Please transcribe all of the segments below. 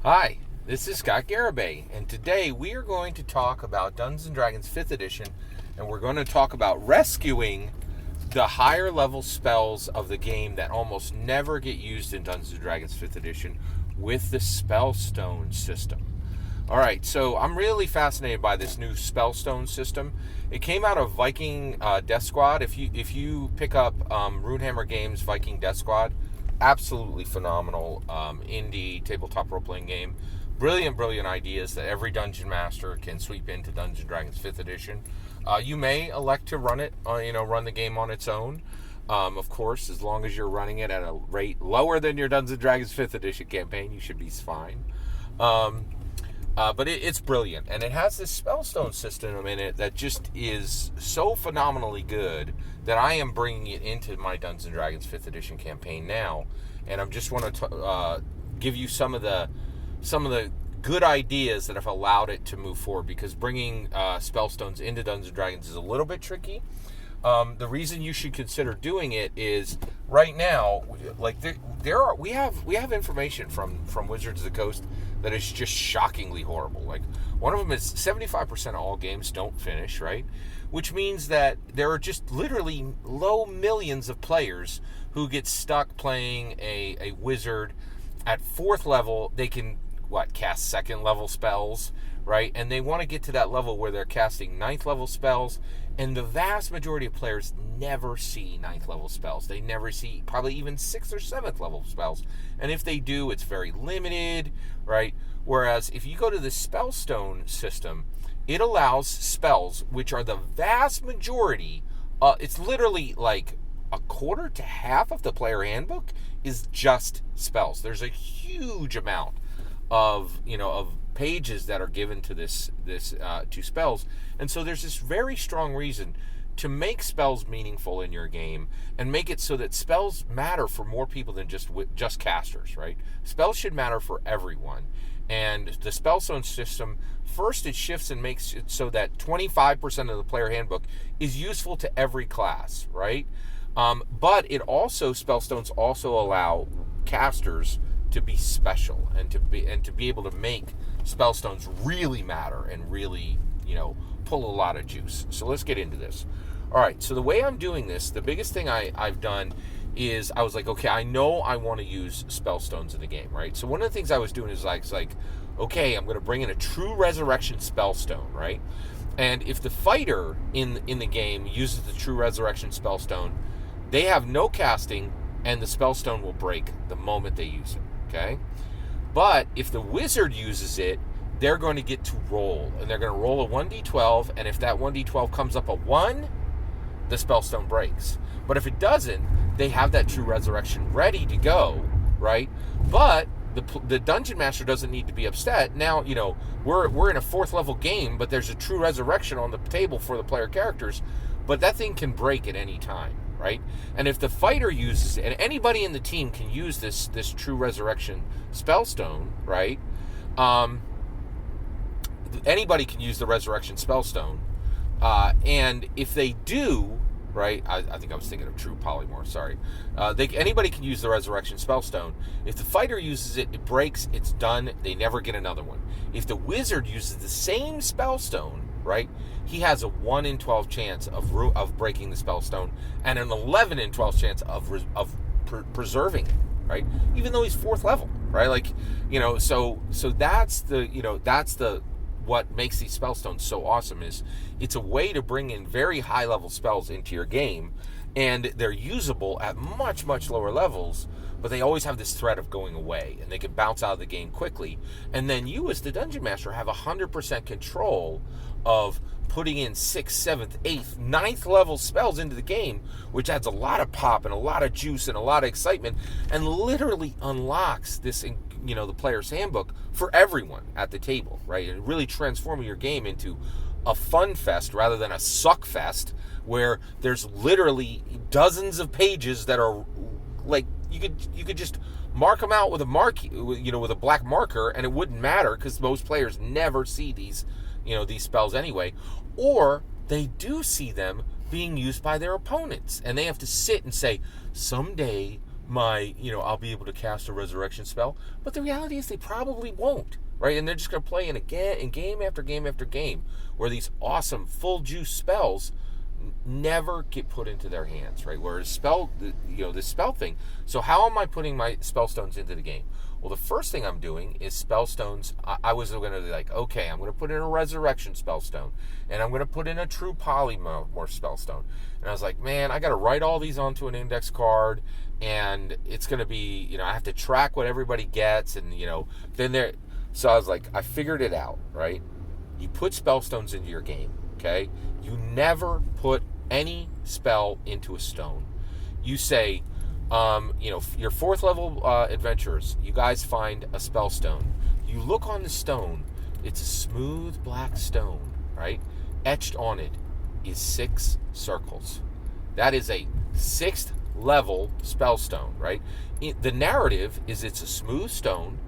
Hi, this is Scott Garibay, and today we are going to talk about Dungeons & Dragons 5th Edition, and we're going to talk about rescuing the higher level spells of the game that almost never get used in Dungeons & Dragons 5th Edition with the Spellstone system. Alright, so I'm really fascinated by this new Spellstone system. It came out of Viking Death Squad. If you pick up Runehammer Games Viking Death Squad, absolutely phenomenal indie tabletop role-playing game. Brilliant ideas that every dungeon master can sweep into Dungeons & Dragons 5th Edition. You may elect to run it, run the game on its own. Of course, as long as you're running it at a rate lower than your Dungeons & Dragons 5th Edition campaign, you should be fine. But it's brilliant, and it has this Spellstone system in it that just is so phenomenally good that I am bringing it into my Dungeons & Dragons 5th Edition campaign now, and I just want to give you some of the good ideas that have allowed it to move forward, because bringing Spellstones into Dungeons & Dragons is a little bit tricky. The reason you should consider doing it is right now, like we have information from Wizards of the Coast that is just shockingly horrible. Like, one of them is 75% of all games don't finish, right? Which means that there are just literally low millions of players who get stuck playing a wizard at 4th level. They can cast 2nd level spells, right? And they want to get to that level where they're casting 9th level spells, and the vast majority of players never see 9th level spells. They never see probably even 6th or 7th level spells, and if they do, it's very limited, right? Whereas if you go to the Spellstone system, it allows spells, which are the vast majority, it's literally like a quarter to half of the player handbook is just spells. There's a huge amount of pages that are given to this to spells, and so there's this very strong reason to make spells meaningful in your game and make it so that spells matter for more people than just casters, right? Spells should matter for everyone, and the Spellstone system, first, it shifts and makes it so that 25% of the player handbook is useful to every class, right? But Spellstones also allow casters to be special and to be able to make Spellstones really matter and really, pull a lot of juice. So let's get into this. All right, so the way I'm doing this, the biggest thing I've done is I was like, okay, I know I want to use Spellstones in the game, right? So one of the things I was doing is like, okay, I'm going to bring in a true resurrection Spellstone, right? And if the fighter in the game uses the true resurrection Spellstone, they have no casting, and the Spellstone will break the moment they use it. Okay? But if the wizard uses it, they're going to get to roll. And they're going to roll a 1d12, and if that 1d12 comes up a 1, the Spellstone breaks. But if it doesn't, they have that true resurrection ready to go, right? But the dungeon master doesn't need to be upset. Now, we're in a 4th level game, but there's a true resurrection on the table for the player characters, but that thing can break at any time, right? And if the fighter uses it, and anybody in the team can use this true resurrection Spellstone, right? Anybody can use the resurrection Spellstone, and if they do, right? I think I was thinking of true polymorph. Sorry. Anybody can use the resurrection Spellstone. If the fighter uses it, it breaks. It's done. They never get another one. If the wizard uses the same Spellstone, right, he has a 1 in 12 chance of breaking the Spellstone, and an 11 in 12 chance of preserving it, right? Even though he's 4th level, right? Like, so that's the what makes these Spellstones so awesome is it's a way to bring in very high level spells into your game, and they're usable at much lower levels, but they always have this threat of going away, and they can bounce out of the game quickly, and then you as the dungeon master have 100% control of putting in 6th, 7th, 8th, 9th level spells into the game, which adds a lot of pop and a lot of juice and a lot of excitement, and literally unlocks this, the player's handbook for everyone at the table, right? And really transforming your game into a fun fest rather than a suck fest, where there's literally dozens of pages that are like, you could just mark them out with with a black marker, and it wouldn't matter because most players never see these spells anyway, or they do see them being used by their opponents, and they have to sit and say, someday I'll be able to cast a resurrection spell. But the reality is they probably won't, right? And they're just going to play in game after game after game where these awesome full juice spells never get put into their hands, right? Whereas this spell thing. So how am I putting my spell stones into the game? Well, the first thing I'm doing is spell stones. I was going to be like, okay, I'm going to put in a resurrection spell stone, and I'm going to put in a true polymorph spell stone. And I was like, man, I got to write all these onto an index card, and it's going to be, I have to track what everybody gets, and then there. So I was like, I figured it out, right? You put spell stones into your game, okay? You never put any spell into a stone. You say, your 4th level adventurers, you guys find a spell stone. You look on the stone, it's a smooth black stone, right? Etched on it is 6 circles. That is a 6th level spell stone, right? The narrative is it's a smooth stone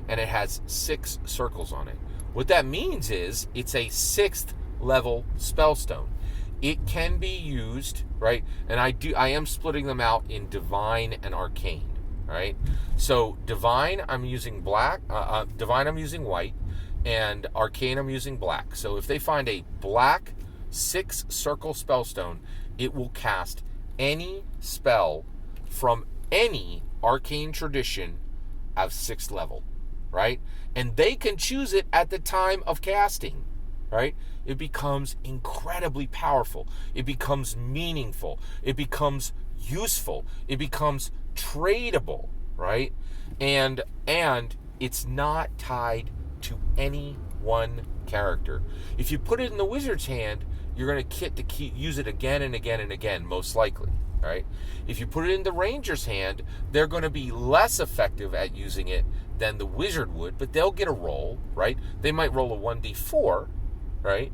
and it has 6 circles on it. What that means is it's a 6th level spell stone. It can be used, right? And I am splitting them out in divine and arcane, right? So divine, I'm using black. Divine, I'm using white, and arcane, I'm using black. So if they find a black 6 circle spellstone, it will cast any spell from any arcane tradition of 6th level, right? And they can choose it at the time of casting, right? It becomes incredibly powerful. It becomes meaningful. It becomes useful. It becomes tradable, right? And it's not tied to any one character. If you put it in the wizard's hand, you're going to use it again and again and again, most likely, right? If you put it in the ranger's hand, they're going to be less effective at using it than the wizard would, but they'll get a roll, right? They might roll a 1d4, right?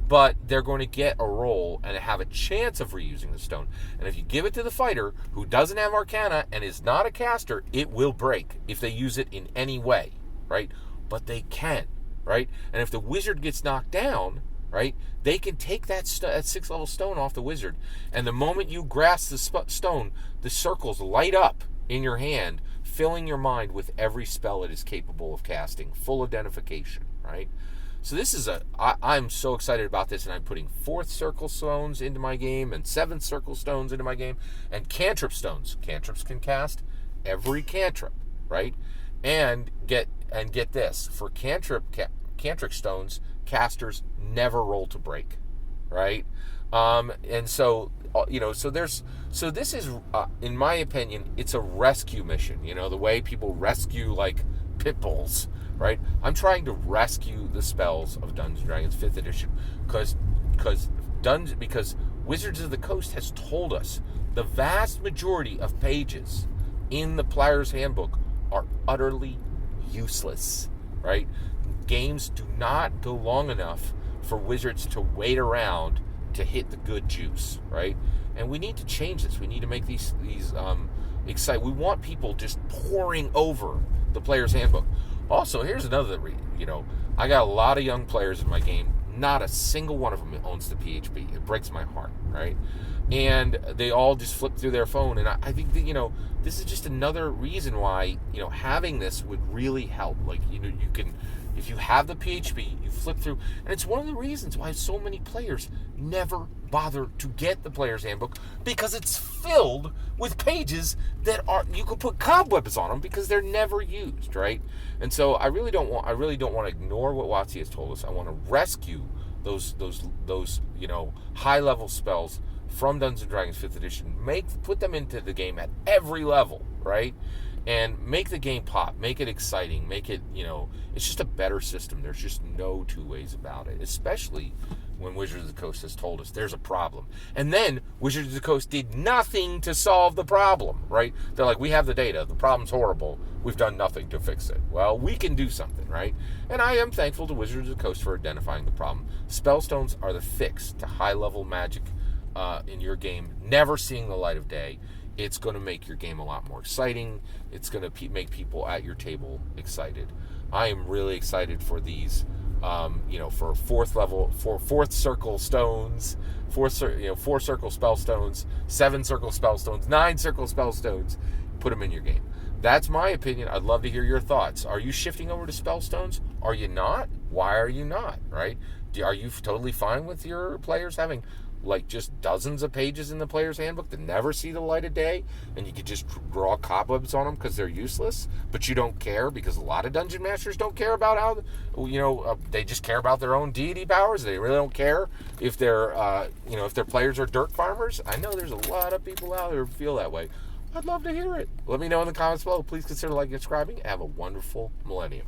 But they're going to get a roll and have a chance of reusing the stone. And if you give it to the fighter who doesn't have Arcana and is not a caster, it will break if they use it in any way, right? But they can, right? And if the wizard gets knocked down, right, they can take that 6th level stone off the wizard. And the moment you grasp the stone, the circles light up in your hand, filling your mind with every spell it is capable of casting. Full identification, right? So this is I'm so excited about this, and I'm putting 4th circle stones into my game and 7th circle stones into my game, and cantrip stones. Cantrips can cast every cantrip, right? And get this, for cantrip stones, casters never roll to break, right? And so this is, in my opinion, it's a rescue mission. The way people rescue like pit bulls, right? I'm trying to rescue the spells of Dungeons & Dragons 5th edition because Wizards of the Coast has told us the vast majority of pages in the Player's Handbook are utterly useless, right? Games do not go long enough for Wizards to wait around to hit the good juice, right? And we need to change this. We need to make these exciting. We want people just pouring over the Player's Handbook. Also, here's another I got a lot of young players in my game. Not a single one of them owns the PHB. It breaks my heart, right? And they all just flip through their phone. And I think that, this is just another reason why, having this would really help. Like, you can, if you have the PHB, you flip through. And it's one of the reasons why so many players never bother to get the Player's Handbook, because it's filled with pages that you could put cobwebs on them because they're never used, right? And so I really don't want to ignore what WotC has told us. I want to rescue those high level spells from Dungeons & Dragons 5th edition. Put them into the game at every level, right? And make the game pop, make it exciting, make it, it's just a better system. There's just no two ways about it, especially when Wizards of the Coast has told us there's a problem. And then Wizards of the Coast did nothing to solve the problem, right? They're like, we have the data, the problem's horrible, we've done nothing to fix it. Well, we can do something, right? And I am thankful to Wizards of the Coast for identifying the problem. Spellstones are the fix to high-level magic in your game, never seeing the light of day. It's going to make your game a lot more exciting. It's going to make people at your table excited. I am really excited for these, for 4th circle stones, 4 circle spell stones, 7 circle spell stones, 9 circle spell stones. put them in your game. That's my opinion. I'd love to hear your thoughts. Are you shifting over to Spellstones? Are you not? Why are you not, right? Are you totally fine with your players having like just dozens of pages in the player's handbook that never see the light of day, and you could just draw cobwebs on them because they're useless, but you don't care because a lot of dungeon masters don't care about how, they just care about their own deity powers. They really don't care if if their players are dirt farmers. I know there's a lot of people out there who feel that way. I'd love to hear it. Let me know in the comments below. Please consider liking and subscribing. Have a wonderful millennium.